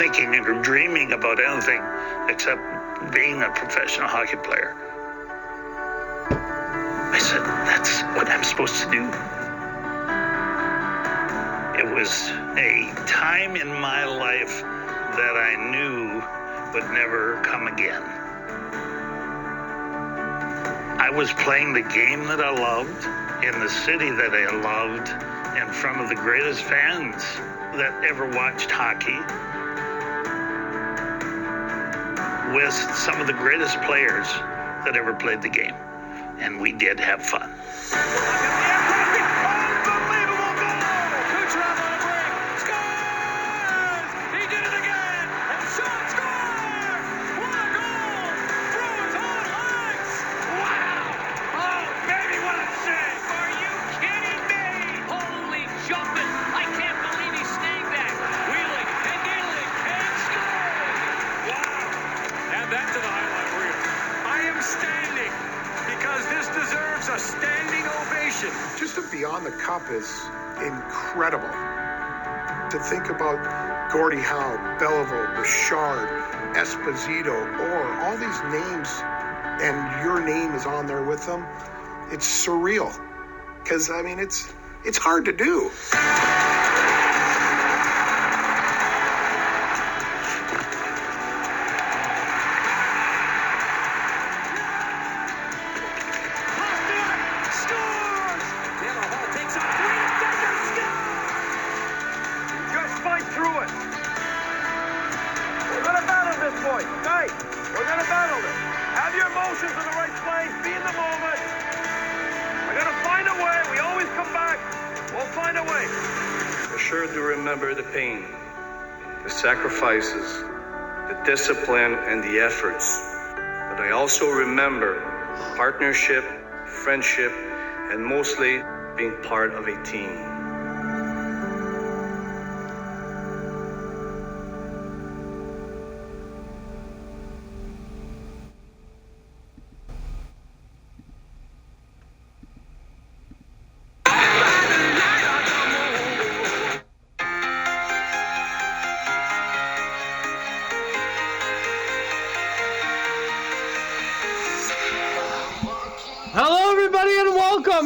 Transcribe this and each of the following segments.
thinking or dreaming about anything except being a professional hockey player. I said, that's what I'm supposed to do. It was a time in my life that I knew would never come again. I was playing the game that I loved, in the city that I loved, in front of the greatest fans that ever watched hockey, with some of the greatest players that ever played the game. And we did have fun. Just to be on the cup is incredible. To think about Gordie Howe, Belleville, Bouchard, Esposito, Orr, all these names, and your name is on there with them, it's surreal. Because, I mean, it's hard to do. Remember the pain, the sacrifices, the discipline, and the efforts. But I also remember partnership, friendship, and mostly being part of a team.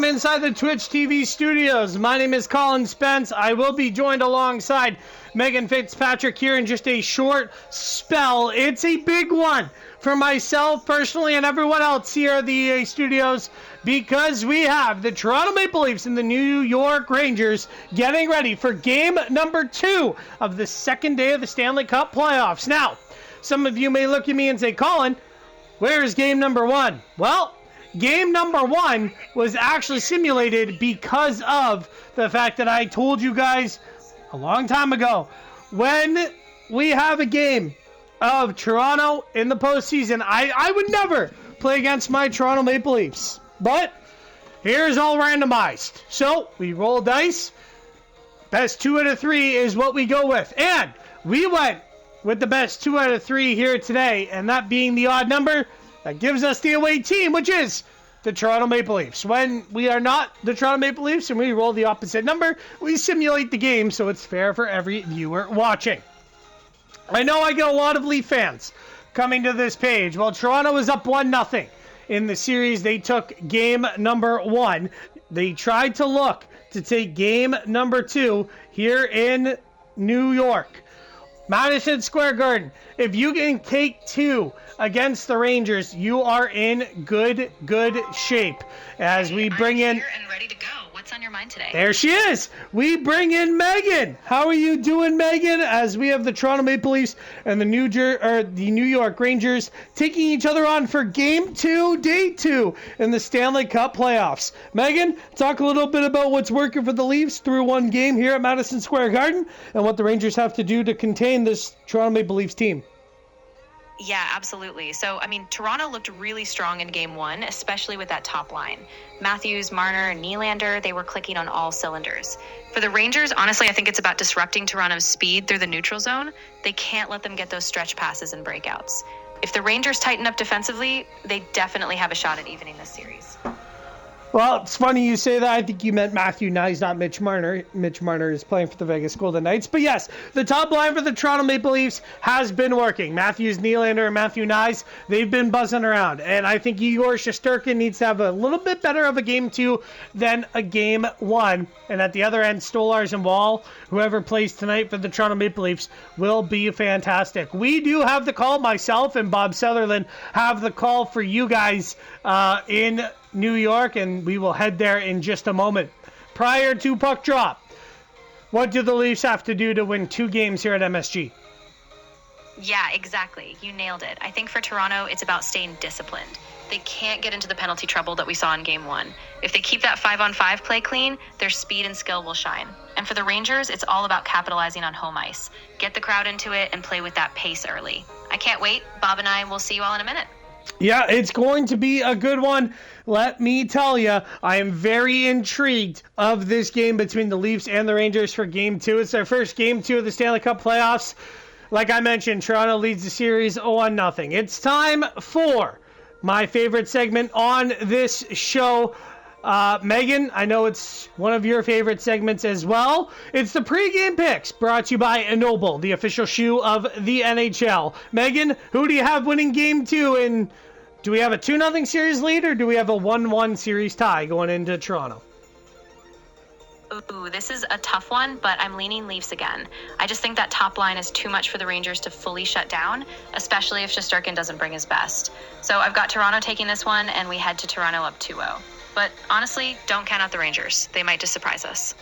Inside the Twitch TV studios. My name is Colin Spence. I will be joined alongside Megan Fitzpatrick here in just a short spell. It's a big one for myself personally and everyone else here at the EA studios, because we have the Toronto Maple Leafs and the New York Rangers getting ready for game number 2 of the second day of the Stanley Cup playoffs. Now, some of you may look at me and say, Colin, where's game number 1? Well, game number 1 was actually simulated because of the fact that I told you guys a long time ago, when we have a game of Toronto in the postseason, I would never play against my Toronto Maple Leafs. But here's all randomized. So we roll dice. Best 2 out of 3 is what we go with. And we went with the best 2 out of 3 here today, and that being the odd number, that gives us the away team, which is the Toronto Maple Leafs. When we are not the Toronto Maple Leafs and we roll the opposite number, we simulate the game so it's fair for every viewer watching. I know I get a lot of Leaf fans coming to this page. Well, Toronto is up 1-0 in the series. They took game number 1. They tried to look to take game number 2 here in New York. Madison Square Garden. If you can take 2 against the Rangers, you are in good shape. As we bring in... here and ready to go. What's on your mind today? There she is. We bring in Megan. How are you doing, Megan? As we have the Toronto Maple Leafs and the New York Rangers taking each other on for Game 2, Day 2 in the Stanley Cup playoffs. Megan, talk a little bit about what's working for the Leafs through one game here at Madison Square Garden and what the Rangers have to do to contain this Toronto Maple Leafs team. Yeah, absolutely. So, I mean, Toronto looked really strong in game 1, especially with that top line. Matthews, Marner, and Nylander, they were clicking on all cylinders. For the Rangers, honestly, I think it's about disrupting Toronto's speed through the neutral zone. They can't let them get those stretch passes and breakouts. If the Rangers tighten up defensively, they definitely have a shot at evening this series. Well, it's funny you say that. I think you meant Matthew Nyes, not Mitch Marner. Mitch Marner is playing for the Vegas Golden Knights. But yes, the top line for the Toronto Maple Leafs has been working. Matthews, Nylander, and Matthew Nyes, they've been buzzing around. And I think Igor Shesterkin needs to have a little bit better of a game 2 than a game 1. And at the other end, Stolars and Wall, whoever plays tonight for the Toronto Maple Leafs, will be fantastic. We do have the call. Myself and Bob Sutherland have the call for you guys in New York, and we will head there in just a moment. Prior to puck drop, what do the Leafs have to do to win 2 games here at MSG? Yeah, exactly. You nailed it. I think for Toronto, it's about staying disciplined. They can't get into the penalty trouble that we saw in Game 1. If they keep that 5-on-5 play clean, their speed and skill will shine. And for the Rangers, it's all about capitalizing on home ice. Get the crowd into it and play with that pace early. I can't wait. Bob and I will see you all in a minute. Yeah, it's going to be a good one. Let me tell you, I am very intrigued of this game between the Leafs and the Rangers for Game 2. It's their first Game 2 of the Stanley Cup playoffs. Like I mentioned, Toronto leads the series 0-0. It's time for my favorite segment on this show. Megan, I know it's one of your favorite segments as well. It's the pregame picks brought to you by Ennoble, the official shoe of the NHL. Megan, who do you have winning Game 2? And do we have a 2-0 series lead, or do we have a 1-1 series tie going into Toronto? Ooh, this is a tough one, but I'm leaning Leafs again. I just think that top line is too much for the Rangers to fully shut down, especially if Shesterkin doesn't bring his best. So I've got Toronto taking this one, and we head to Toronto up 2-0. But honestly, don't count out the Rangers. They might just surprise us.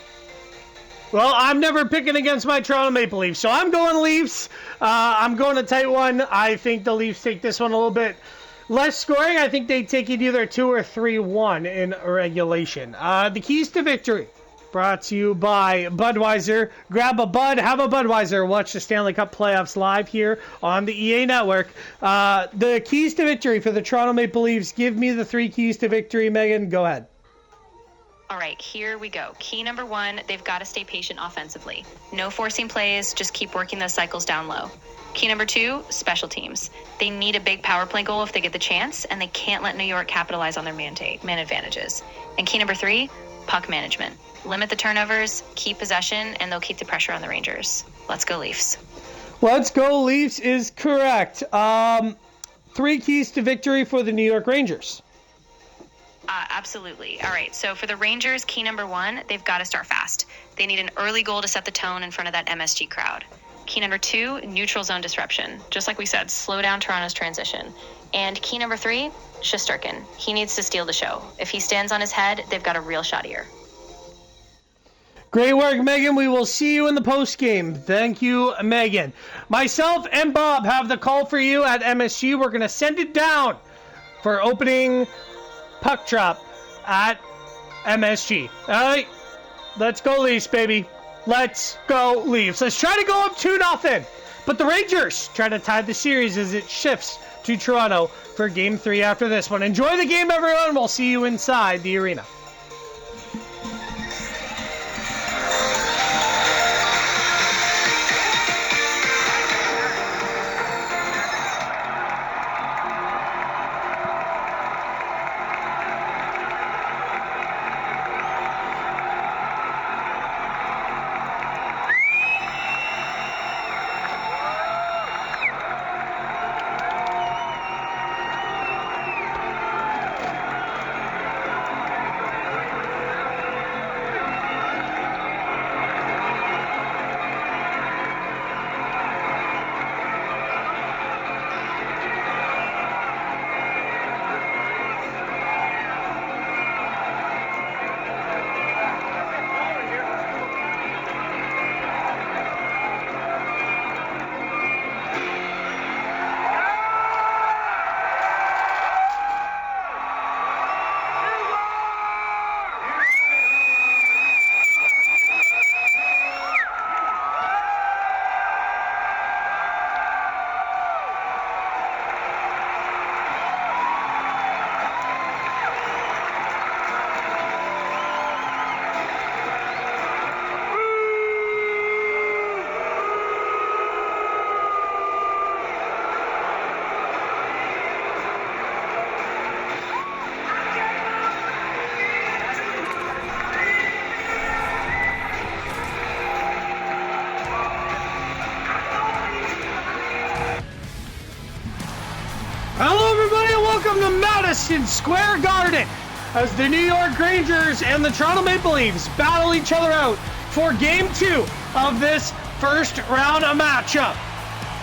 Well, I'm never picking against my Toronto Maple Leafs, so I'm going Leafs. I'm going a tight one. I think the Leafs take this one a little bit less scoring. I think they take it either 2 or 3-1 in regulation. The keys to victory brought to you by Budweiser. Grab a Bud, have a Budweiser. Watch the Stanley Cup playoffs live here on the EA Network. The keys to victory for the Toronto Maple Leafs. Give me the 3 keys to victory, Megan. Go ahead. All right, here we go. Key number 1, they've got to stay patient offensively. No forcing plays, just keep working those cycles down low. Key number 2, special teams. They need a big power play goal if they get the chance, and they can't let New York capitalize on their man advantages. And key number 3, puck management. Limit the turnovers, keep possession, and they'll keep the pressure on the Rangers. Let's go Leafs. Let's go Leafs is correct. 3 keys to victory for the New York Rangers. Absolutely. All right, so for the Rangers, key number 1, they've got to start fast. They need an early goal to set the tone in front of that MSG crowd. Key number 2, neutral zone disruption. Just like we said, slow down Toronto's transition. And key number 3, Shesterkin. He needs to steal the show. If he stands on his head, they've got a real shot here. Great work, Megan. We will see you in the post game. Thank you, Megan. Myself and Bob have the call for you at MSG. We're going to send it down for opening puck drop at MSG. All right, let's go Leafs, baby. Let's go Leafs. Let's try to go up 2-0. But the Rangers try to tie the series as it shifts to Toronto for Game 3 after this one. Enjoy the game, everyone. We'll see you inside the arena. Madison Square Garden as the New York Rangers and the Toronto Maple Leafs battle each other out for Game 2 of this first round matchup.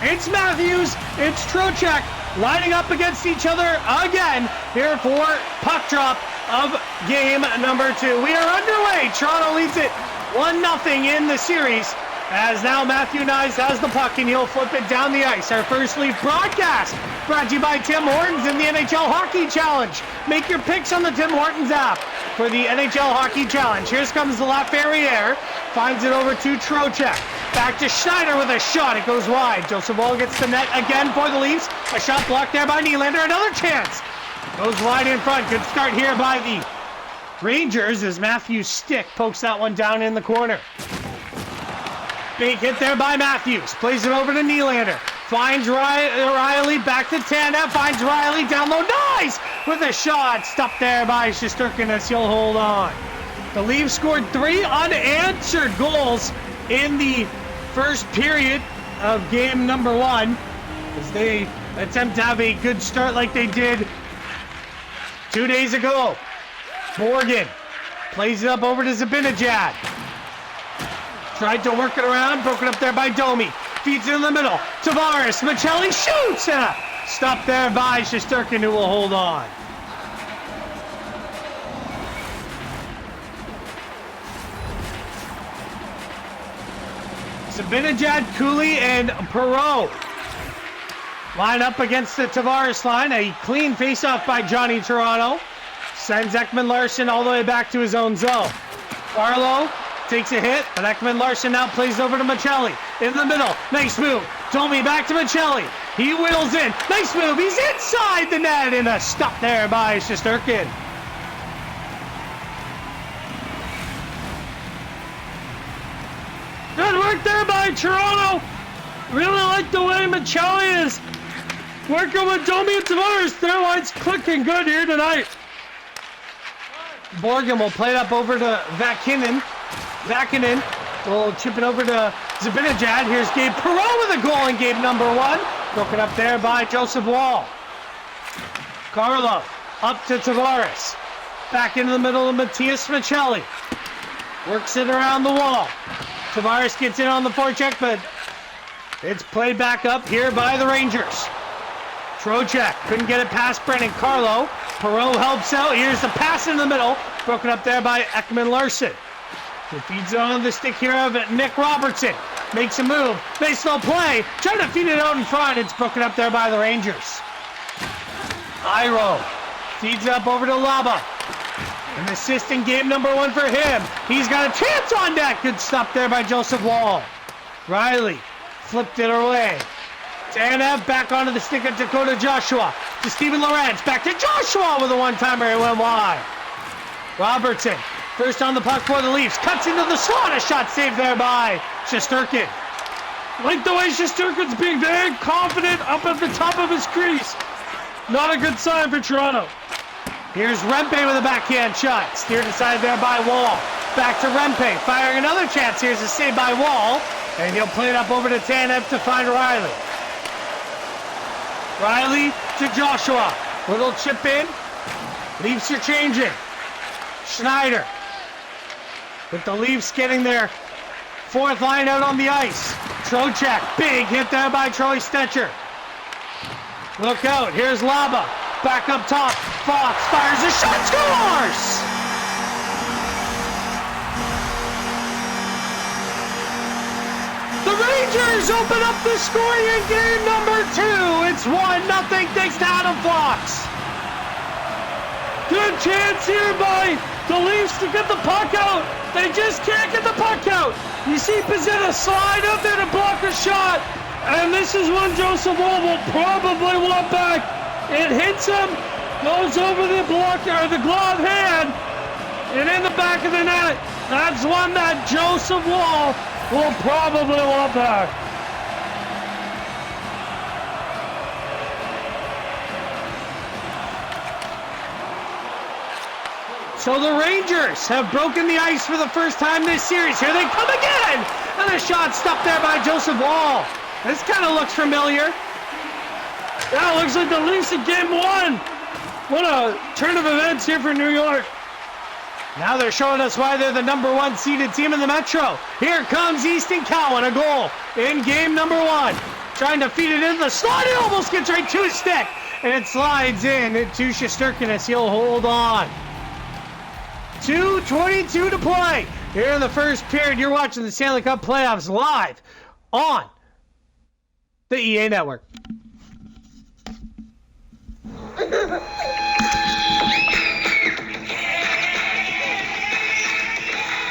It's Matthews, it's Trocheck lining up against each other again here for puck drop of game number 2. We are underway. Toronto leads it 1-0 in the series. As now Matthew Nyes has the puck and he'll flip it down the ice. Our first Leaf broadcast brought to you by Tim Hortons and the NHL Hockey Challenge. Make your picks on the Tim Hortons app for the NHL Hockey Challenge. Here comes the Laferriere. Finds it over to Trocheck. Back to Schneider with a shot. It goes wide. Joseph Woll gets the net again for the Leafs. A shot blocked there by Nylander. Another chance. Goes wide in front. Good start here by the Rangers as Matthews' stick pokes that one down in the corner. Big hit there by Matthews. Plays it over to Nylander. Finds Riley. Back to Tanev. Finds Riley down low. Nice! With a shot. Stopped there by Shesterkin as he'll hold on. The Leafs scored 3 unanswered goals in the first period of game number 1 as they attempt to have a good start like they did 2 days ago. Morgan plays it up over to Zibanejad. Tried to work it around, broken up there by Domi. Feeds it in the middle. Tavares, Michelli shoots! Stopped there by Shesterkin, who will hold on. Zibanejad, Cooley, and Perreault line up against the Tavares line. A clean face-off by Johnny Toronto. Sends Ekman-Larsson all the way back to his own zone. Barlow takes a hit, but Ekman-Larsson now plays over to Michelli. In the middle, nice move. Domi back to Michelli. He whittles in. Nice move. He's inside the net, and a stop there by Shesterkin. Good work there by Toronto. Really like the way Michelli is working with Domi and Tavares. Their line's clicking good here tonight. Borgen will play it up over to Vakinen will chip it over to Zibanejad. Here's Gabe Perreault with a goal in game number 1. Broken up there by Joseph Woll. Carlo up to Tavares. Back into the middle of Matias Michelli. Works it around the wall. Tavares gets in on the forecheck, but it's played back up here by the Rangers. Trocheck couldn't get it past Brennan Carlo. Perreault helps out. Here's the pass in the middle. Broken up there by Ekman-Larsson. He feeds it on the stick here of Nick Robertson. Makes a move. Nice little play. Trying to feed it out in front. It's broken up there by the Rangers. Iro feeds it up over to Laba. An assist in game number 1 for him. He's got a chance on net. Good stop there by Joseph Woll. Riley flipped it away. Tanev back onto the stick of Dakota Joshua. To Steven Lorentz. Back to Joshua with a one-timer. It went wide. Robertson. First on the puck for the Leafs. Cuts into the slot. A shot saved there by Shesterkin. Like the way Shesterkin's being very confident up at the top of his crease. Not a good sign for Toronto. Here's Rempe with a backhand shot. Steered aside there by Woll. Back to Rempe. Firing another chance. Here's a save by Woll. And he'll play it up over to Tanev to find Riley. Riley to Joshua. Little chip in. Leafs are changing. Schneider. With the Leafs getting their 4th line out on the ice. Trocheck. Big hit there by Troy Stecher. Look out. Here's Laba. Back up top. Fox fires a shot. Scores! The Rangers open up the scoring in game number 2. It's 1-0 thanks to Adam Fox. Good chance here by the Leafs to get the puck out. They just can't get the puck out. You see Pizzetta slide up there to block a shot. And this is when Joseph Woll will probably want back. It hits him, goes over the blocker, or the glove hand, and in the back of the net. That's one that Joseph Woll will probably want back. So the Rangers have broken the ice for the first time this series. Here they come again! And a shot stopped there by Joseph Woll. This kind of looks familiar. Yeah, it looks like the Leafs in game 1. What a turn of events here for New York. Now they're showing us why they're the number 1 seeded team in the Metro. Here comes Easton Cowan, a goal in game number 1. Trying to feed it into the slot. It almost gets right to his stick. And it slides in to Shesterkin as he'll hold on. 2:22 to play here in the first period. You're watching the Stanley Cup playoffs live on the EA Network.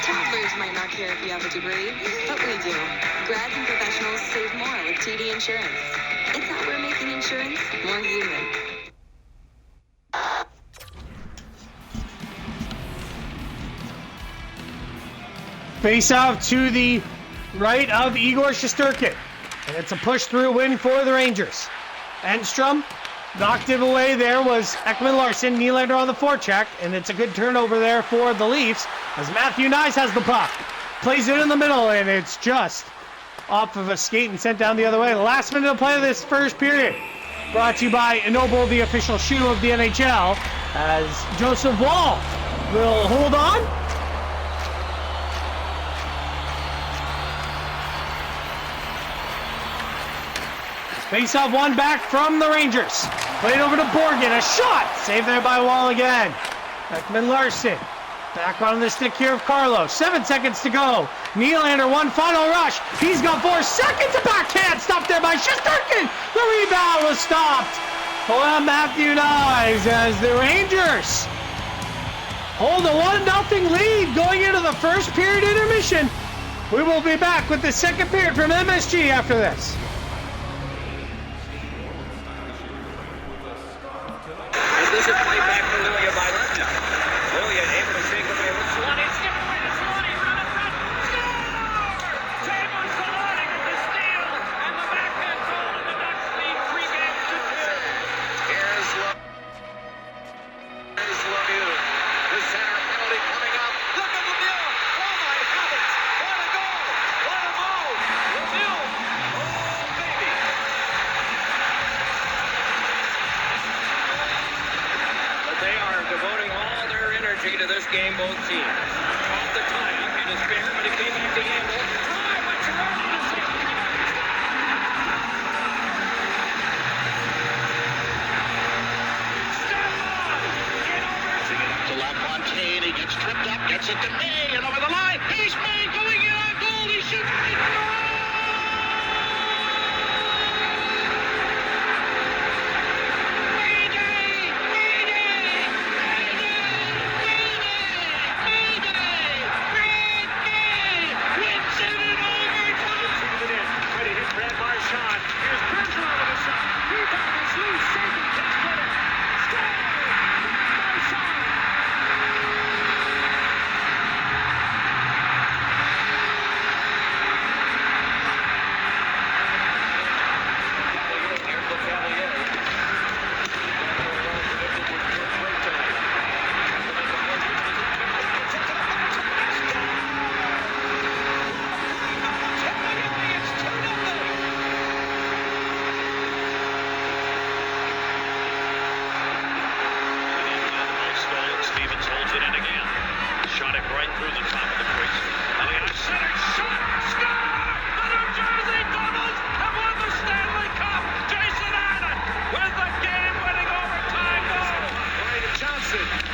Toddlers might not care if you have a degree, but we do. Grads and professionals save more with TD Insurance. It's how we're making insurance more human. Face off to the right of Igor Shesterkin. And it's a push-through win for the Rangers. Enstrom knocked it away. There was Ekman Larsson, Nylander on the forecheck, and it's a good turnover there for the Leafs as Matthew Nyes has the puck. Plays it in the middle, and it's just off of a skate and sent down the other way. Last minute of play of this first period. Brought to you by Ennoble, the official shoe of the NHL, as Joseph Wall will hold on. Face-off one back from the Rangers. Played over to Borgen. A shot. Saved there by Wall again. Ekman Larsson. Back on the stick here of Carlos. 7 seconds to go. Nylander, one final rush. He's got 4 seconds. A backhand. Stopped there by Shesterkin. The rebound was stopped. Well, Matthew Nyes as the Rangers hold a 1-0 lead going into the first period intermission. We will be back with the second period from MSG after this. This is play back for Lilia by Lepta. Lilia able to shake away with Solani. Skip away to Solani. Run up front. Score! Tamo Solani with the steal. And the backhand goal in the Ducks lead 3 games to 2. Here's Lemieux. The center penalty coming up. Look at Lemieux. Oh my heavens. What a goal. What a move. Lemieux. Oh baby. They are devoting all their energy to this game, both teams. Off the tie, up in his spare, but it came back to Gamble. Try, but Toronto to save it. Stefan, in over to LaFontaine. He gets tripped up, gets it to May, and over the line. He's May going in on goal. He shoots right.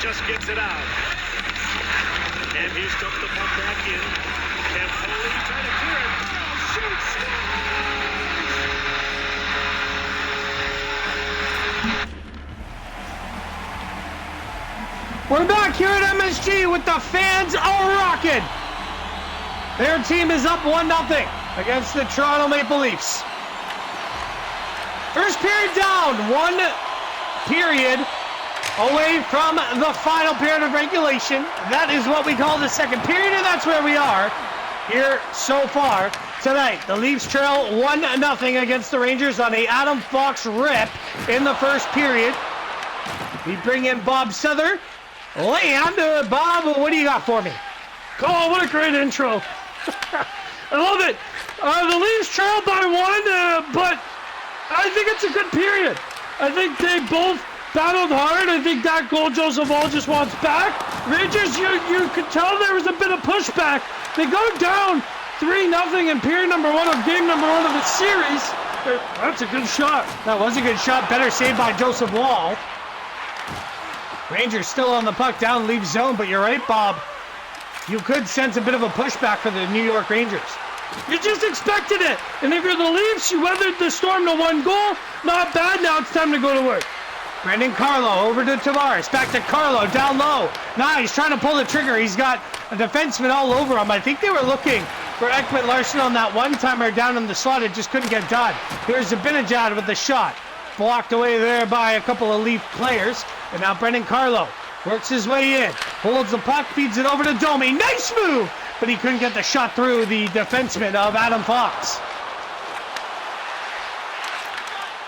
Just gets it out. And he's took the puck back in. Campoli trying to clear it. Oh, shoots! We're back here at MSG with the fans are rocking. Their team is up 1-0 against the Toronto Maple Leafs. First period down, 1 period away from the final period of regulation. That is what we call the second period, and that's where we are here so far tonight. The Leafs trail 1-0 against the Rangers on a Adam Fox rip in the first period. We bring in Bob Souther. Bob, what do you got for me? Oh, what a great intro. I love it. The Leafs trail by 1, but I think it's a good period. I think they both battled hard. I think that goal Joseph Wall just wants back. Rangers, you could tell there was a bit of pushback. They go down 3-0 in period number 1 of game number 1 of the series. That's a good shot. That was a good shot. Better saved by Joseph Wall. Rangers still on the puck down leave zone, but you're right, Bob. You could sense a bit of a pushback for the New York Rangers. You just expected it. And if you're the Leafs, you weathered the storm to 1 goal. Not bad. Now it's time to go to work. Brendan Carlo over to Tavares. Back to Carlo, down low. Now he's trying to pull the trigger. He's got a defenseman all over him. I think they were looking for Ekman Larsson on that one-timer down in the slot. It just couldn't get done. Here's Zibanejad with the shot. Blocked away there by a couple of Leaf players. And now Brendan Carlo works his way in. Holds the puck, feeds it over to Domi. Nice move! But he couldn't get the shot through the defenseman of Adam Fox.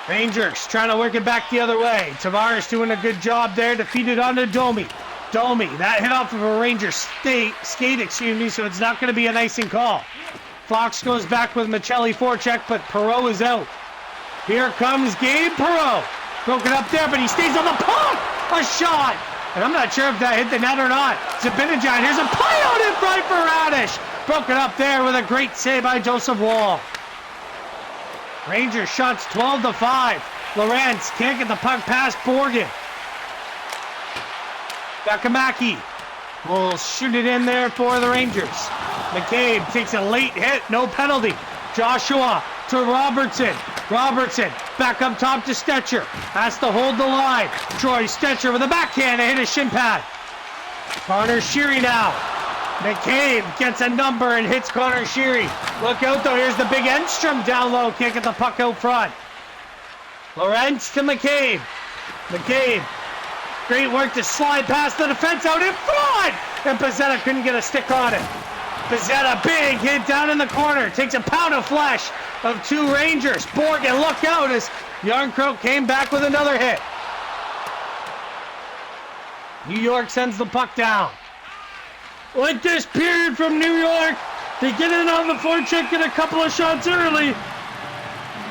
Rangers trying to work it back the other way. Tavares doing a good job there to feed it onto Domi. Domi, that hit off of a Ranger skate, so it's not going to be an icing call. Fox goes back with Michelli forecheck, but Perreault is out. Here comes Gabe Perreault. Broken up there, but he stays on the puck! A shot! And I'm not sure if that hit the net or not. Zibanejad, here's a play out in front for Radish. Broken up there with a great save by Joseph Wall. Rangers shots 12-5. Lawrence can't get the puck past Borgen. Vakamaki will shoot it in there for the Rangers. McCabe takes a late hit, no penalty. Joshua to Robertson. Robertson back up top to Stetcher. Has to hold the line. Troy Stetcher with a backhand to hit a shin pad. Connor Sheary now. McCabe gets a number and hits Connor Sheary. Look out though, here's the big Enstrom down low. Can't get the puck out front. Lawrence to McCabe. McCabe. Great work to slide past the defense out in front. And Pizzetta couldn't get a stick on it. Pizzetta, big hit down in the corner. Takes a pound of flesh of 2 Rangers. Borgen, look out as Yarncroke came back with another hit. New York sends the puck down. Like this period from New York, they get in on the forecheck, get a couple of shots early,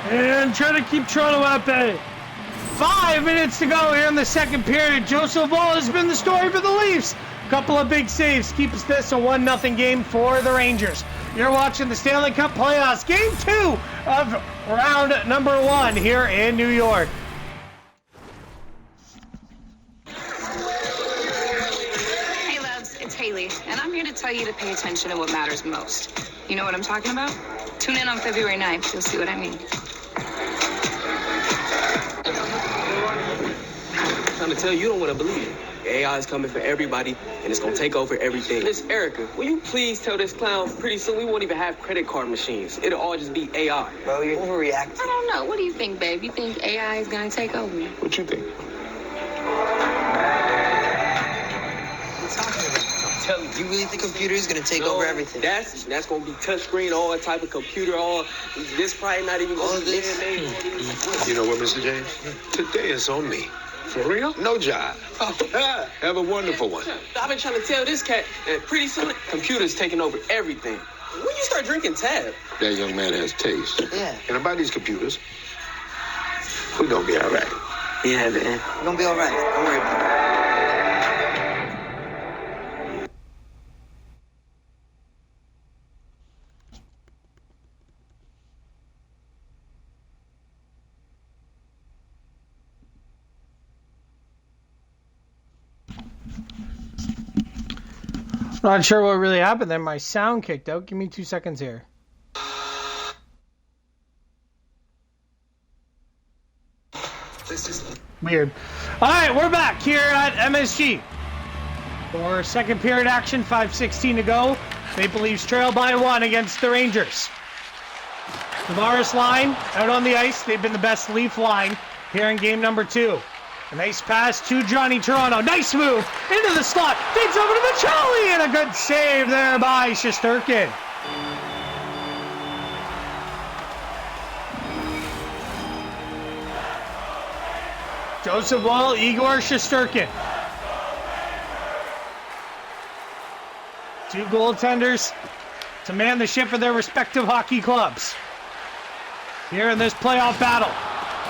and try to keep Toronto at bay. 5 minutes to go here in the second period. Joseph Wall has been the story for the Leafs. Couple of big saves keeps this a 1-0 game for the Rangers. You're watching the Stanley Cup playoffs, game 2 of round number 1 here in New York. Hey, loves, it's Haley, and I'm here to tell you to pay attention to what matters most. You know what I'm talking about? Tune in on February 9th. You'll see what I mean. I'm trying to tell you, you don't want to believe it. AI is coming for everybody, and it's going to take over everything. Miss Erica, will you please tell this clown pretty soon we won't even have credit card machines. It'll all just be AI. Bro, you're overreacting. I don't know. What do you think, babe? You think AI is going to take over? What you think? What are you talking about? I'm telling you. You really think computer is going to take over everything? That's going to be touchscreen, all type of computer, all. This probably not even going to be You know what, Mr. James? Today is on me. For real? No job. Have a wonderful one. I've been trying to tell this cat that pretty soon computers taking over everything. When you start drinking tab? That young man has taste. Yeah. And about these computers, we're going to be all right. Yeah, man. We're going to be all right. Don't worry about it. Not sure what really happened there. My sound kicked out. Give me 2 seconds here. Weird. All right, we're back here at MSG for second period action. 5:16 to go. Maple Leafs trail by 1 against the Rangers. Tavares line out on the ice. They've been the best Leaf line here in game number 2. A nice pass to Johnny Toronto. Nice move into the slot. Feeds over to Michelli, and a good save there by Shesterkin. Joseph Wall, Igor Shesterkin. 2 goaltenders to man the ship for their respective hockey clubs. Here in this playoff battle,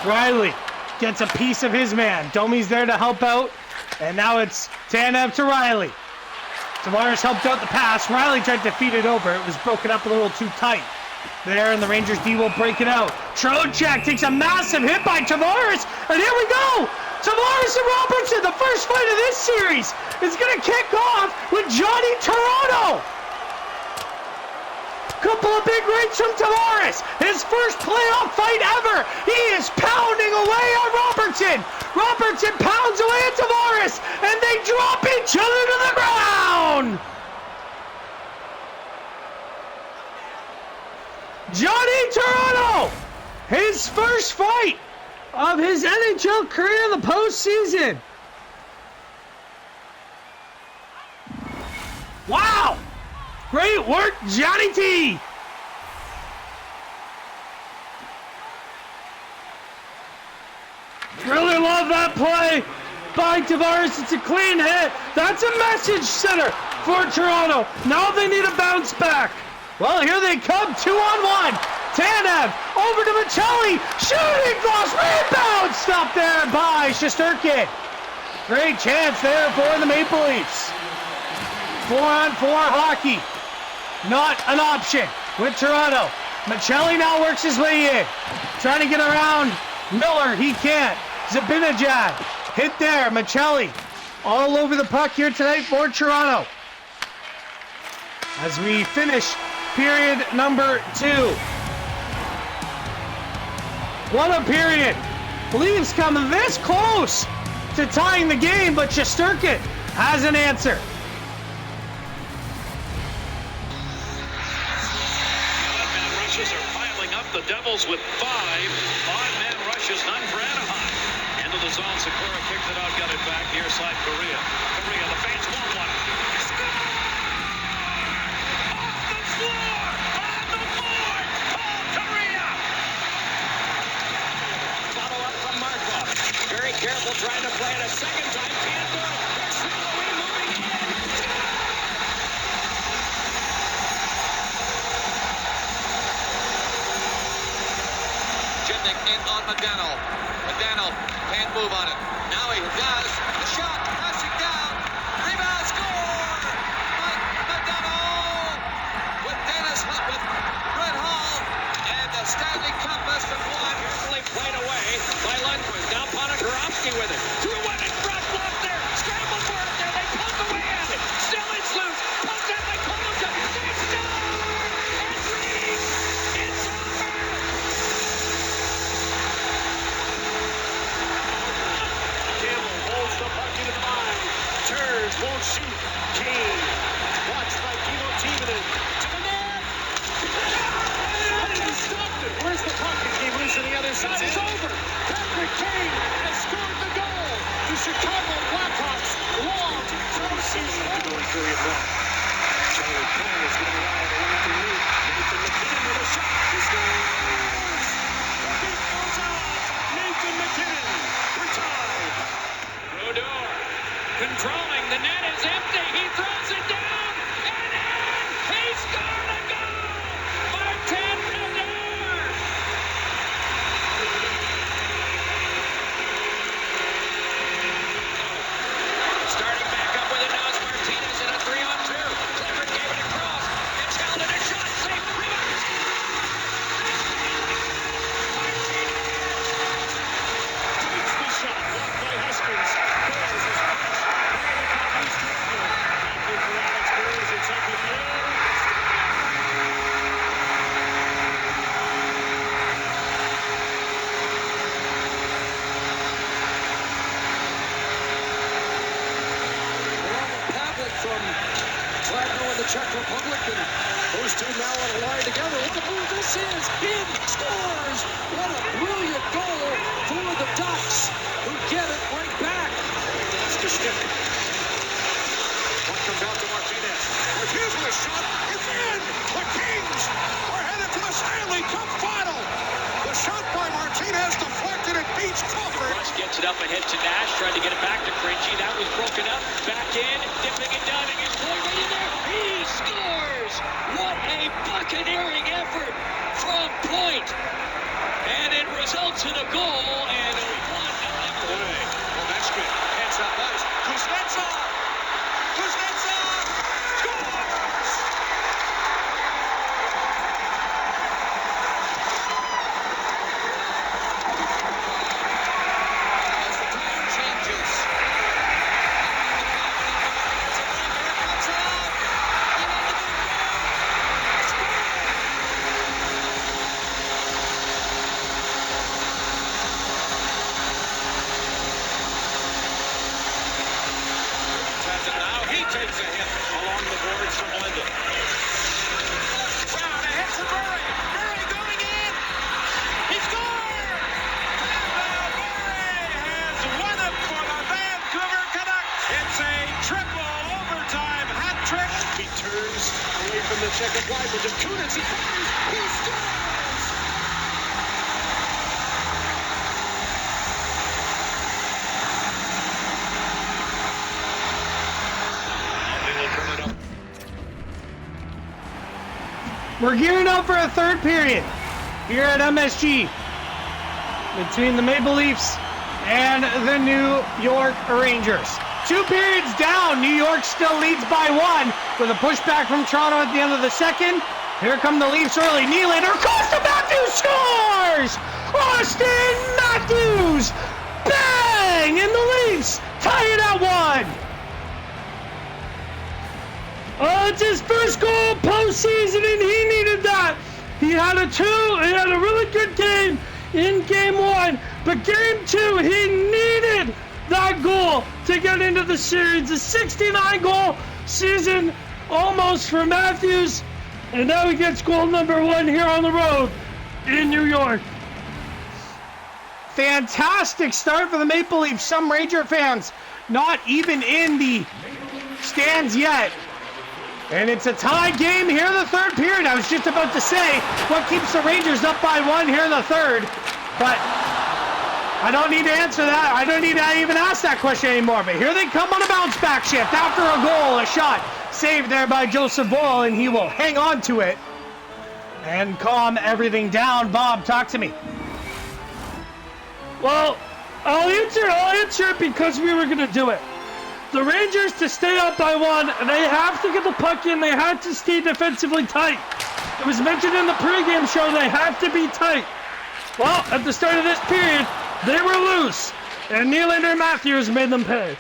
Riley gets a piece of his man. Domi's there to help out, and now it's Tanev to Riley. Tavares helped out the pass. Riley tried to feed it over. It was broken up a little too tight there, and the Rangers D will break it out. Trocheck takes a massive hit by Tavares, and here we go! Tavares and Robertson, the first fight of this series, is going to kick off with Johnny Toronto. Couple of big rates from Tavares. His first playoff fight ever. He is pounding away on Robertson. Robertson pounds away at Tavares, and they drop each other to the ground. Johnny Toronto, his first fight of his NHL career in the postseason. Wow! Great work, Johnny T! Really love that play by Tavares. It's a clean hit. That's a message setter for Toronto. Now they need a bounce back. Well, here they come, 2-on-1. Tanev over to Michelli. Shooting cross rebound. Stopped there by Shesterkin. Great chance there for the Maple Leafs. 4-on-4 hockey. Not an option with Toronto. Michelli now works his way in. Trying to get around Miller. He can't. Zibanejad hit there. Michelli all over the puck here tonight for Toronto. As we finish period number 2. What a period. Leafs come this close to tying the game, but Shesterkin has an answer. The Devils with 5 odd-man rushes, none for Anaheim. Into the zone, Sikora kicked it out, got it back near side Korea. Korea, the fans want one. Score! Off the floor! On the board! Paul Korea! Follow up from Markov. Very careful trying to play it a second time. Can't do it. There's Slowey moving in. Jimnick in on Modano. Modano can't move on it. Now he does. The shot, crashing down. Rebound, score! Mike Modano with Dennis Hunt with Red Hall. And the Stanley Cup best of one. Carefully played away by Lundqvist. Now Ponikarovsky with it. 2-1 and drop left there. Scramble for it there. They poke away at it. Still it's loose. Poked out by Kolosov. It's down. And Reeves. It's over. The puck in his mind. Turns, won't shoot. Kane. Watched by Kimo Timonen. To the net. How did he stop it? Where's the puck? It came loose on the other side. It's over. Patrick Kane has scored the goal. The Chicago Blackhawks long postseason. Going through it now. Charlie Cole is going to ride a 1-2 lead. Nathan McKinnon with a shot. He scores! The beat goes off. Nathan McKinnon. We're tied. Rodor controlling, the net is empty, he throws it down, and in, he scored a goal! Martin Rodor! Starting back up with it now is Martinez in a 3-on-2. Clifford gave it across, it's held in a shot, safe, rebound! Takes the shot, blocked by Huskins. Czech Republic, and those two now on a line together. What a move this is! In scores! What a brilliant goal for the Ducks, who get it right back. That's to Stick. One comes out to Martinez. Martinez with a shot. It's in! The Kings are headed to the Stanley Cup final. The shot by Martinez deflected. It beats Crawford. Rush gets it up ahead to Nash. Tried to get it back to Krejci. That was broken up. Back in. Dipping it down. And it's right in there. He scores! What a buccaneering effort from point. And it results in a goal and a 1 a checkered flag, but just Kunitz, he fires, he scores! They will turn it up. We're gearing up for a third period here at MSG between the Maple Leafs and the New York Rangers. 2 periods down, New York still leads by 1 with a pushback from Toronto at the end of the second. Here come the Leafs early. Nylander, Costa Matthews scores! Austin Matthews! Bang! And the Leafs tie it at 1. Oh, it's his first goal postseason, and he needed that. He had a really good game in game 1, but game 2, he needed that goal to get into the series. A 69-goal season almost for Matthews, and now he gets goal number 1 here on the road in New York. Fantastic start for the Maple Leafs. Some Ranger fans not even in the stands yet. And it's a tie game here in the third period. I was just about to say, what keeps the Rangers up by 1 here in the third? But I don't need to answer that. I don't need to even ask that question anymore. But here they come on a bounce back shift after a goal, a shot saved there by Joseph Boyle, and he will hang on to it and calm everything down. Bob, talk to me. Well, I'll answer it because we were going to do it. The Rangers, to stay up by 1, they have to get the puck in. They have to stay defensively tight. It was mentioned in the pregame show they have to be tight. Well, at the start of this period, they were loose, and Nylander and Matthews made them pay.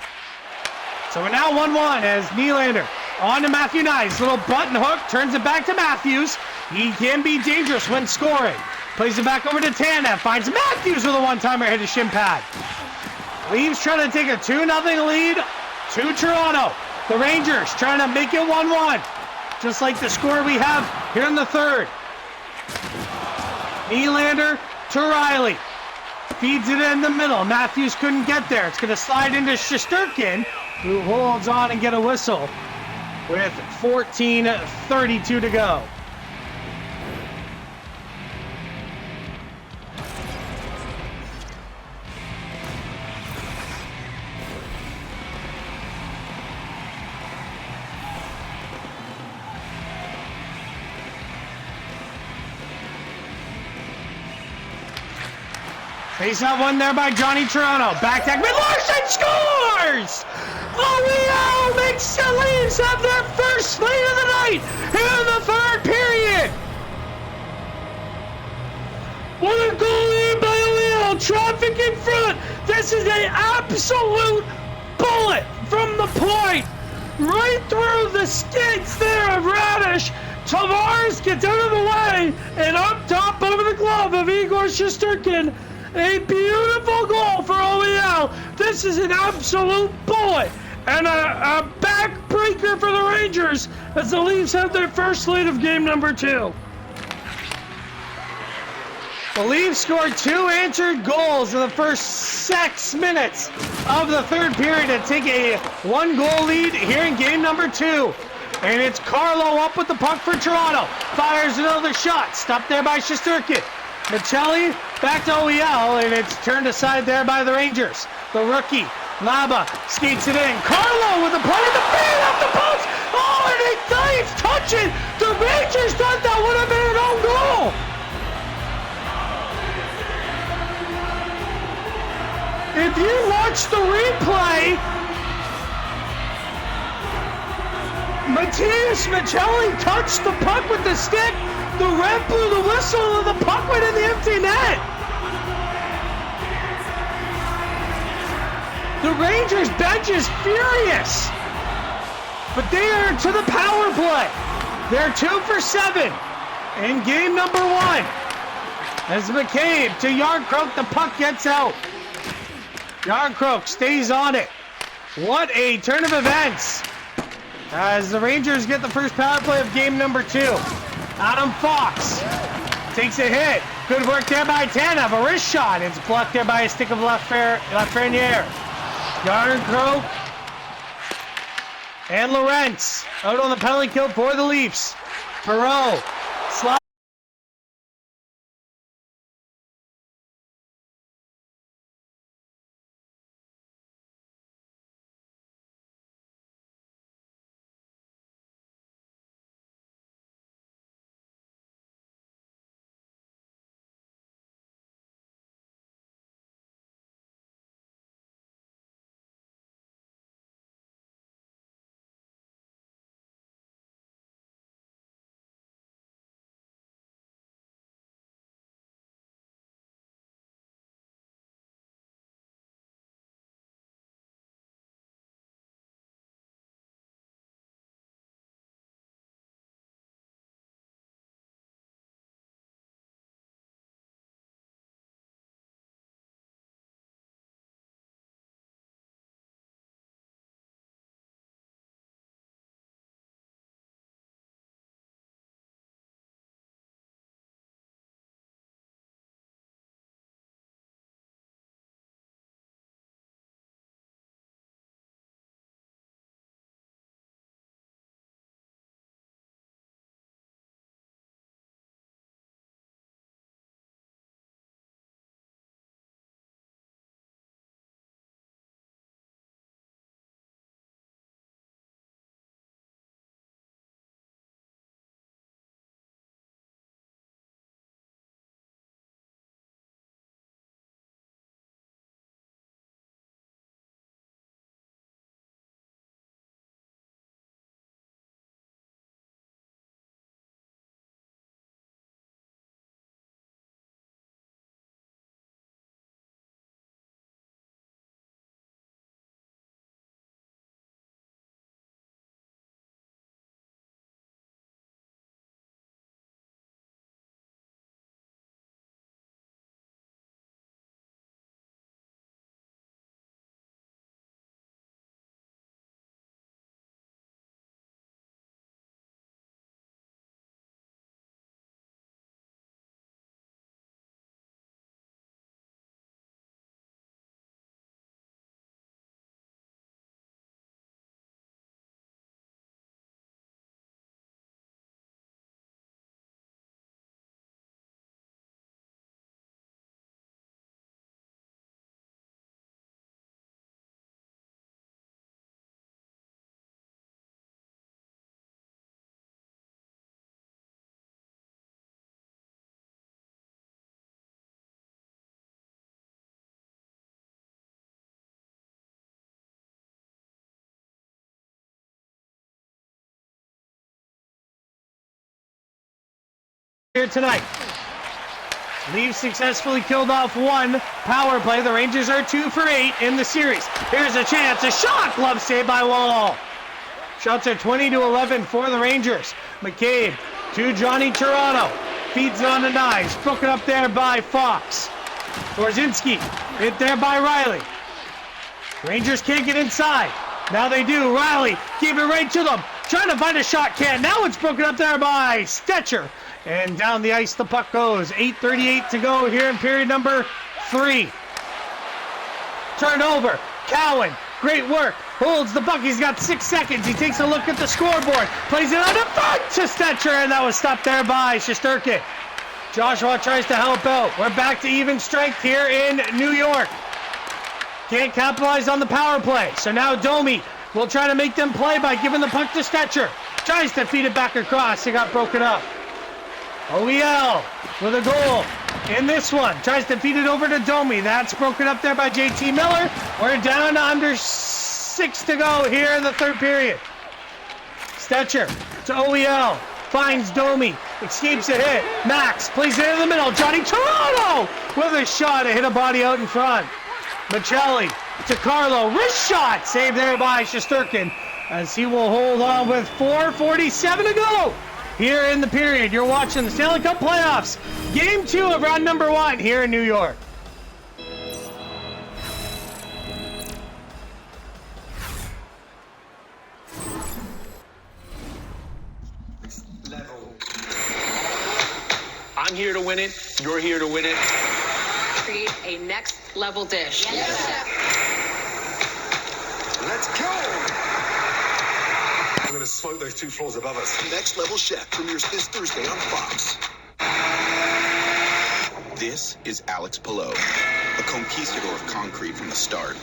So we're now 1-1 as Nylander on to Matthew Nice. Little button hook, turns it back to Matthews. He can be dangerous when scoring. Plays it back over to Tanev, finds Matthews with a one-timer hit a shin pad. Leafs trying to take a 2-0 lead to Toronto. The Rangers trying to make it 1-1, just like the score we have here in the third. Nylander to Riley. Feeds it in the middle. Matthews couldn't get there. It's going to slide into Shesterkin, who holds on and get a whistle with 14:32 to go. Face-off one there by Johnny Toronto. Back tag, Larson scores! OEL makes the Leafs have their first lead of the night here in the third period. What a goal lead by OEL. Traffic in front. This is an absolute bullet from the point. Right through the skates there of Radish. Tavares gets out of the way and up top over the glove of Igor Shesterkin. A beautiful goal for OEL. This is an absolute bullet and a backbreaker for the Rangers as the Leafs have their first lead of game number 2. The Leafs scored 2 answered goals in the first 6 minutes of the third period to take a 1-goal lead here in game number 2. And it's Carlo up with the puck for Toronto. Fires another shot. Stopped there by Shesterkin. Michelli back to OEL, and it's turned aside there by the Rangers. The rookie, Laba, skates it in. Carlo with a play in the feed off the post. Oh, and he dives, touch it. The Rangers thought that would have been an own goal. If you watch the replay, Matias Michelli touched the puck with the stick. The ref blew the whistle and the puck went in the empty net. The Rangers bench is furious. But they are to the power play. They're 2 for 7 in game number 1. As McCabe to Yarncroke, the puck gets out. Yarncroke stays on it. What a turn of events as the Rangers get the first power play of game number 2. Adam Fox takes a hit. Good work there by Tanev. A wrist shot. It's blocked there by a stick of Lafreniere. Yarncroke and Lorentz out on the penalty kill for the Leafs. Perot. Slide. Here tonight. Leafs successfully killed off one power play. The Rangers are 2 for 8 in the series. Here's a chance. A shot. Glove save by Wall. Shots are 20-11 for the Rangers. McCabe to Johnny Toronto. Feeds it on the knives. Broken up there by Fox. Gorzinski hit there by Riley. Rangers can't get inside. Now they do. Riley gave it right to them. Trying to find a shot can. Now it's broken up there by Stetcher. And down the ice the puck goes. 8:38 to go here in period number 3. Turned over. Cowan. Great work. Holds the puck. He's got 6 seconds. He takes a look at the scoreboard. Plays it on the front to Stetcher. And that was stopped there by Shesterkin. Joshua tries to help out. We're back to even strength here in New York. Can't capitalize on the power play. So now Domi will try to make them play by giving the puck to Stetcher. Tries to feed it back across. It got broken up. OEL with a goal in this one. Tries to feed it over to Domi. That's broken up there by JT Miller. We're down to under 6 to go here in the third period. Stetcher to OEL. Finds Domi. Escapes a hit. Max plays it in the middle. Johnny Toronto with a shot to hit a body out in front. Michelli to Carlo. Wrist shot. Saved there by Shesterkin as he will hold on with 4:47 to go. Here in the period, you're watching the Stanley Cup Playoffs. Game 2 of round number 1 here in New York. I'm here to win it. You're here to win it. Create a next level dish. Let's go. We're gonna to smoke those 2 floors above us. Next Level Chef premieres this Thursday on Fox. This is Alex Pillow, a conquistador of concrete from the start.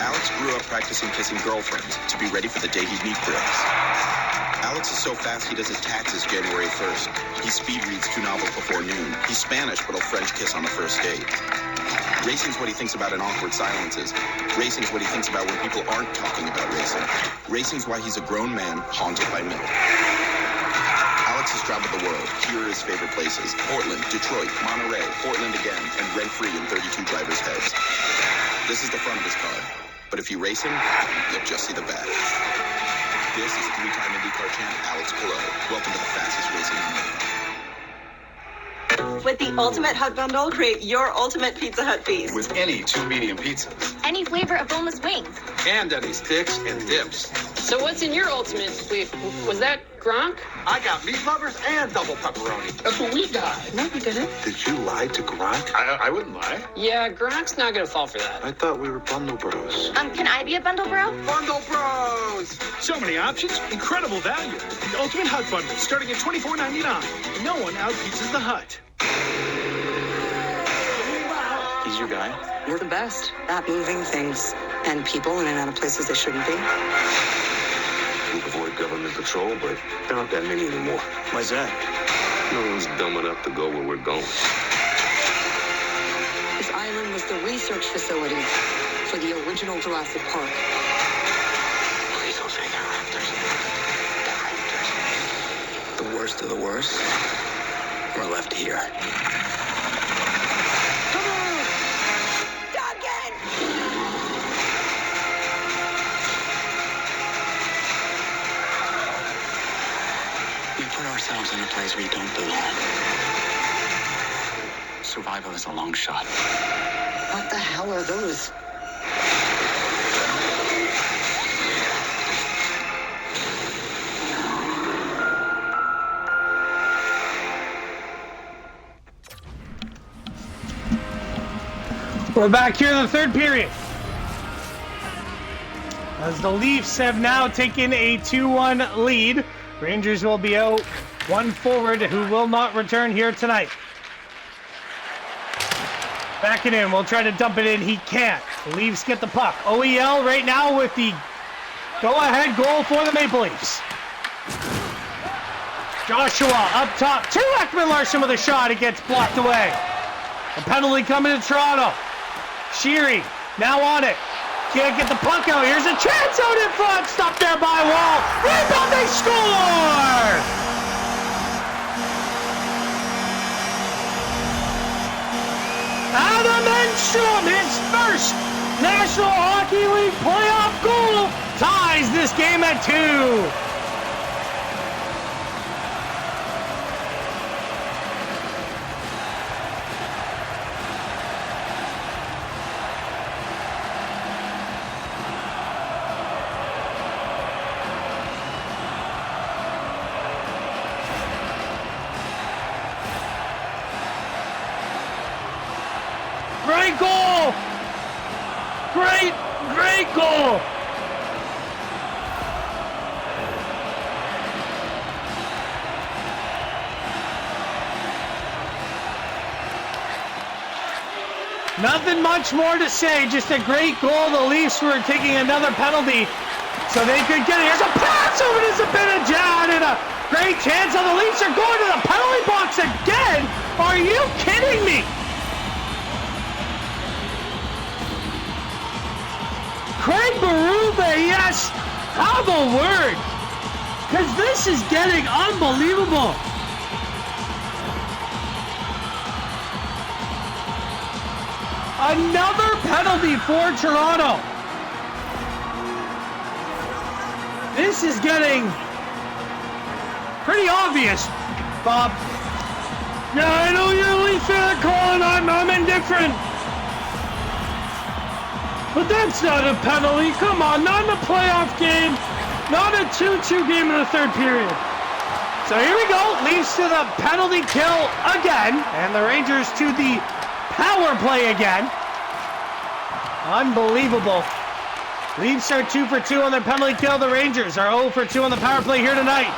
Alex grew up practicing kissing girlfriends to be ready for the day he'd meet bricks. Alex is so fast he does his taxes January 1st. He speed reads 2 novels before noon. He's Spanish but he'll French kiss on the first date. Racing's what he thinks about in awkward silences. Racing's what he thinks about when people aren't talking about racing. Racing's why he's a grown man haunted by milk. Alex has traveled the world. Here are his favorite places: Portland, Detroit, Monterey, Portland again, and rent-free in 32 drivers' heads. This is the front of his car. But if you race him, you'll just see the back. This is 3-time IndyCar champ Alex Pillow. Welcome to the fastest racing on earth. With the Ultimate Hut Bundle, create your ultimate Pizza Hut feast. With any 2 medium pizzas. Any flavor of boneless wings. And any sticks and dips. So what's in your ultimate fleet? Was that Gronk? I got meat lovers and double pepperoni. That's what we got. No, you didn't. Did you lie to Gronk? I wouldn't lie. Yeah, Gronk's not gonna fall for that. I thought we were bundle bros. Can I be a bundle bro? Bundle bros! So many options, incredible value. The Ultimate Hut Bundle, starting at $24.99. No one out-pizzas the Hut. He's your guy? We're the best at moving things and people in and out of places they shouldn't be. We avoid government patrol, but there aren't that many anymore. Why's that? No one's dumb enough to go where we're going. This island was the research facility for the original Jurassic Park. Please don't say they're raptors. They're raptors. The worst of the worst? We're left here. Ourselves in a place we don't belong. Survival is a long shot. What the hell are those? We're back here in the third period, as the Leafs have now taken a 2-1 lead. Rangers will be out 1 forward who will not return here tonight. Back it in. We'll try to dump it in. He can't. The Leafs get the puck. OEL right now with the go-ahead goal for the Maple Leafs. Joshua up top to Ekman-Larsson with a shot. It gets blocked away. A penalty coming to Toronto. Sheary now on it. Can't get the puck out. Here's a chance out in front. Stopped there by Wall. Rebound, they score! Adam Enstrom, his first National Hockey League playoff goal, ties this game at 2. Great goal! Great goal! Nothing much more to say, just a great goal. The Leafs were taking another penalty so they could get it. Here's a pass over to Zibanejad and a great chance. And the Leafs are going to the penalty box again. Are you kidding me? Craig Berube, yes, have a word, because this is getting unbelievable. Another penalty for Toronto. This is getting pretty obvious, Bob. Yeah, I know you're a Leaf fan, Colin. I'm indifferent. But that's not a penalty. Come on, not in a playoff game. Not a 2-2 game in the third period. So here we go. Leafs to the penalty kill again. And the Rangers to the power play again. Unbelievable. Leafs are 2 for 2 on their penalty kill. The Rangers are 0 for 2 on the power play here tonight.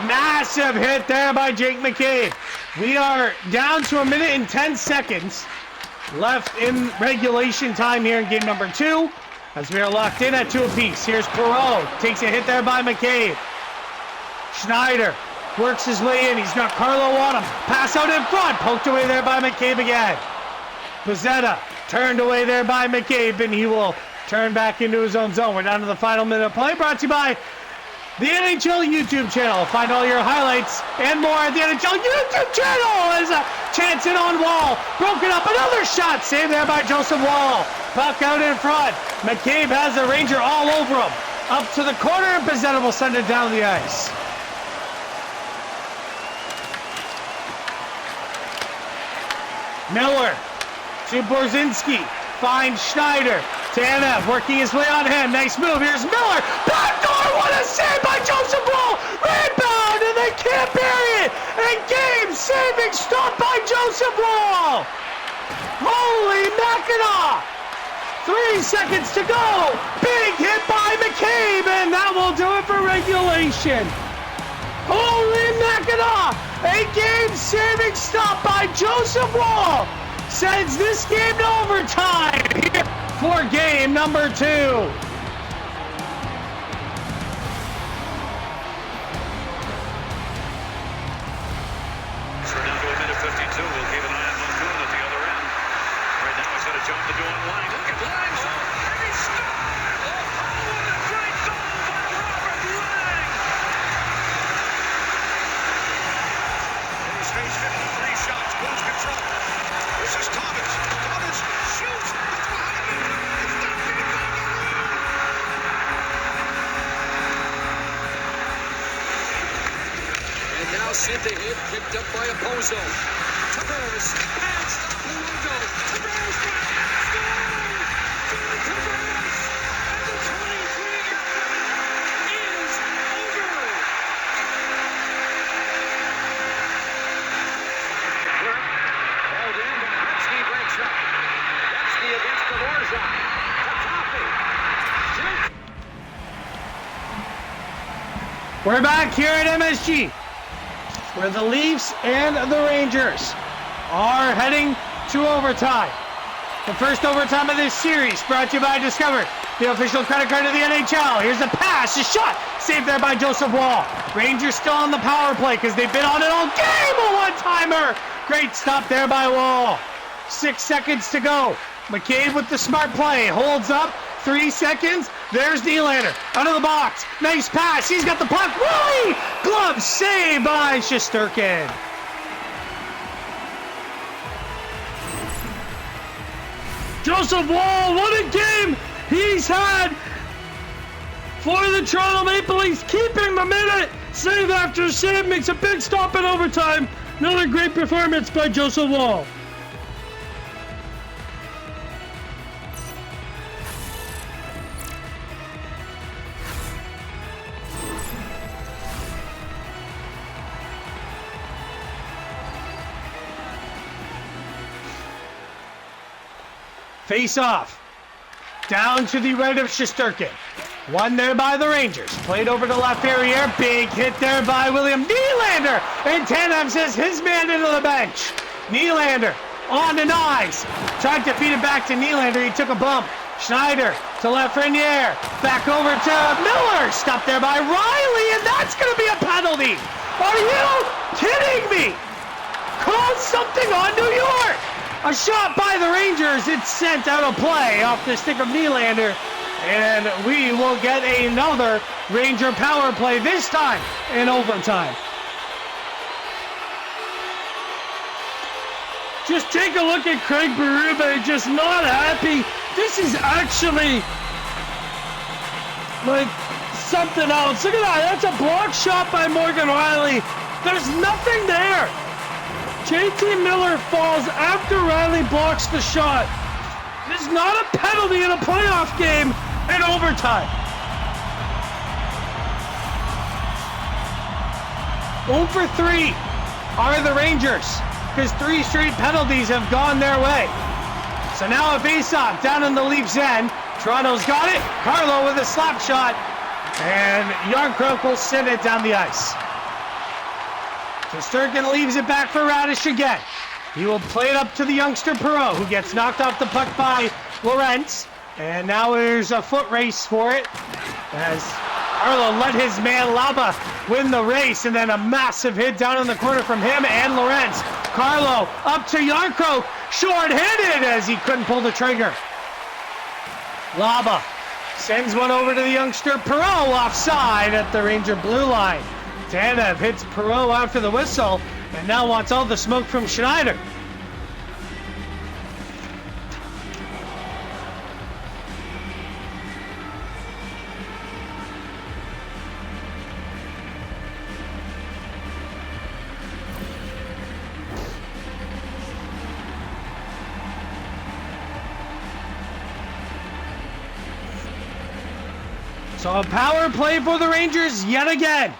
Massive hit there by Jake McCabe. We are down to 1 minute and 10 seconds left in regulation time here in game number 2, as we are locked in at 2 apiece. Here's Perreault, takes a hit there by McCabe. Schneider works his way in. He's got Carlo on him. Pass out in front, poked away there by McCabe again. Pizzetta turned away there by McCabe, and he will turn back into his own zone. We're down to the final minute of play, brought to you by the NHL YouTube channel. Find all your highlights and more at the NHL YouTube channel. As a chance in on Wall. Broken up. Another shot. Saved there by Joseph Wall. Puck out in front. McCabe has the Ranger all over him. Up to the corner, and Pizzetta will send it down the ice. Miller to Borzinski. Finds Schneider. Tanev working his way on him. Nice move. Here's Miller. Backdoor. What a save by Joseph Wall. Rebound, and they can't bury it. And game saving stop by Joseph Wall. Holy Mackinac. 3 seconds to go. Big hit by McCabe, and that will do it for regulation. Holy Mackinac. A game saving stop by Joseph Wall sends this game to overtime here for game number 2. So down to 1 minute 52. We'll keep an eye on Moncun at the other end. Right now he's got to jump to do on line. Look at Lang. And he scored! Oh, what a great goal by Robert Lang! In his face, 53 shots, lose control. This is Thomas. Thomas shoots. It's behind him. It's not going to go through. And now sent the hit, picked up by Oposo. Tavares, and stop Luongo. Tavares back. Score! Tavares! And the 23-year is over. Held in, but Gretzky breaks up. Gretzky against the Dvorak. We're back here at MSG, where the Leafs and the Rangers are heading to overtime. The first overtime of this series brought to you by Discover, the official credit card of the NHL. Here's a pass, a shot, saved there by Joseph Wall. Rangers still on the power play because they've been on it all game. A one-timer. Great stop there by Wall. 6 seconds to go. McCabe with the smart play, holds up. 3 seconds. There's Nylander out of the box. Nice pass. He's got the puck. Willie! Glove save by Shesterkin. Joseph Wall, what a game he's had for the Toronto Maple Leafs, keeping the minute. Save after save, makes a big stop in overtime. Another great performance by Joseph Wall. Face off. Down to the right of Shesterkin. Won there by the Rangers. Played over to Lafreniere. Big hit there by William Nylander. And Tanev says his man into the bench. Nylander on to Knies. Tried to feed it back to Nylander. He took a bump. Schneider to Lafreniere. Back over to Miller. Stopped there by Riley. And that's going to be a penalty. Are you kidding me? Call something on New York. A shot by the Rangers. It's sent out of play off the stick of Nylander. And we will get another Ranger power play, this time in overtime. Just take a look at Craig Berube, just not happy. This is actually like something else. Look at that. That's a block shot by Morgan Riley. There's nothing there. JT Miller falls after Riley blocks the shot. This is not a penalty in a playoff game in overtime. 0 for 3 are the Rangers, because 3 straight penalties have gone their way. So now a face-off down in the Leafs' end. Toronto's got it. Carlo with a slap shot. And Yarncroke will send it down the ice. Shesterkin leaves it back for Radish again. He will play it up to the youngster Perreault, who gets knocked off the puck by Lorentz. And now there's a foot race for it, as Carlo let his man Laba win the race, and then a massive hit down in the corner from him and Lorentz. Carlo up to Yarncroke, short-handed as he couldn't pull the trigger. Laba sends one over to the youngster Perreault, offside at the Ranger blue line. Tanev hits Perreault after the whistle and now wants all the smoke from Schneider. So a power play for the Rangers yet again.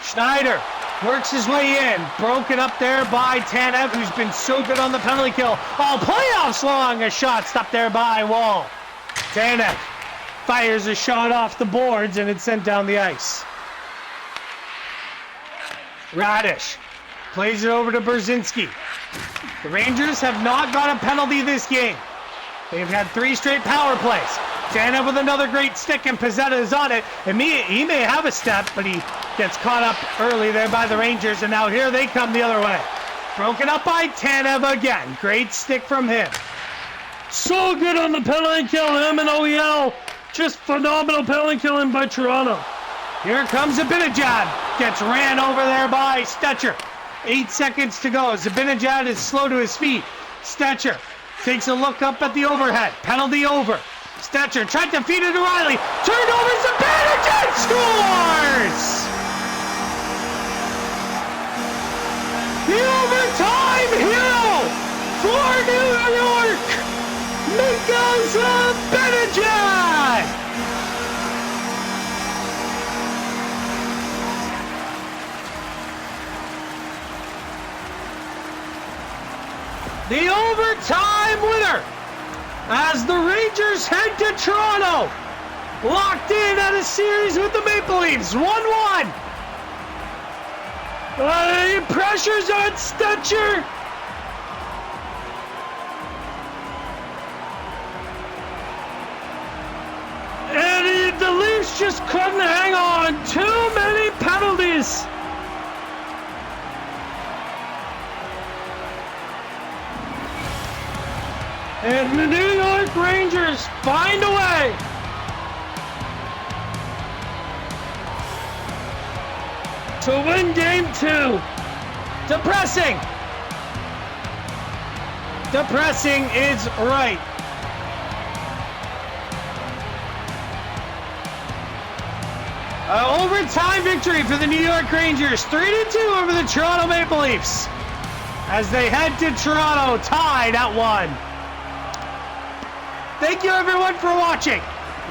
Schneider works his way in. Broken up there by Tanev, who's been so good on the penalty kill. All playoffs long. A shot stopped there by Wall. Tanev fires a shot off the boards, and it's sent down the ice. Radish plays it over to Brzezinski. The Rangers have not got a penalty this game. They've had 3 straight power plays. Tanev with another great stick, and Pizzetta is on it. And he may have a step, but he gets caught up early there by the Rangers, and now here they come the other way. Broken up by Tanev again. Great stick from him. So good on the penalty kill, him and OEL. Just phenomenal penalty killing by Toronto. Here comes Zibanejad. Gets ran over there by Stetcher. 8 seconds to go. Zibanejad is slow to his feet. Stetcher takes a look up at the overhead. Penalty over. Stetcher tried to feed it to Riley. Turned over, Zibanejad scores! The overtime hero for New York, Mikhail Zibanejad! The overtime winner, as the Rangers head to Toronto, locked in at a series with the Maple Leafs, 1-1. Pressure's on Stetcher. And the Leafs just couldn't hang on. Too many penalties. And the New York Rangers find a way to win Game 2. Depressing. Depressing is right. Overtime victory for the New York Rangers, 3-2 over the Toronto Maple Leafs, as they head to Toronto tied at 1. Thank you everyone for watching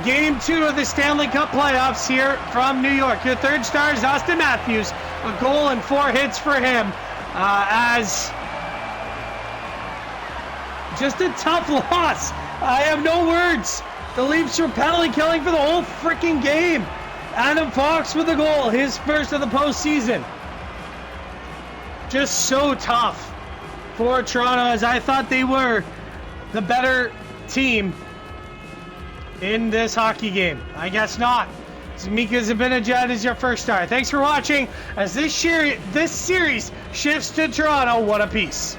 Game 2 of the Stanley Cup playoffs here from New York. Your third star is Austin Matthews, a goal and 4 hits for him, as just a tough loss. I have no words. The Leafs were penalty killing for the whole freaking game. Adam Fox with a goal, his first of the postseason. Just so tough for Toronto, as I thought they were the better team in this hockey game. I guess not. Mika Zibanejad is your first star. Thanks for watching, as this series shifts to Toronto. What a piece.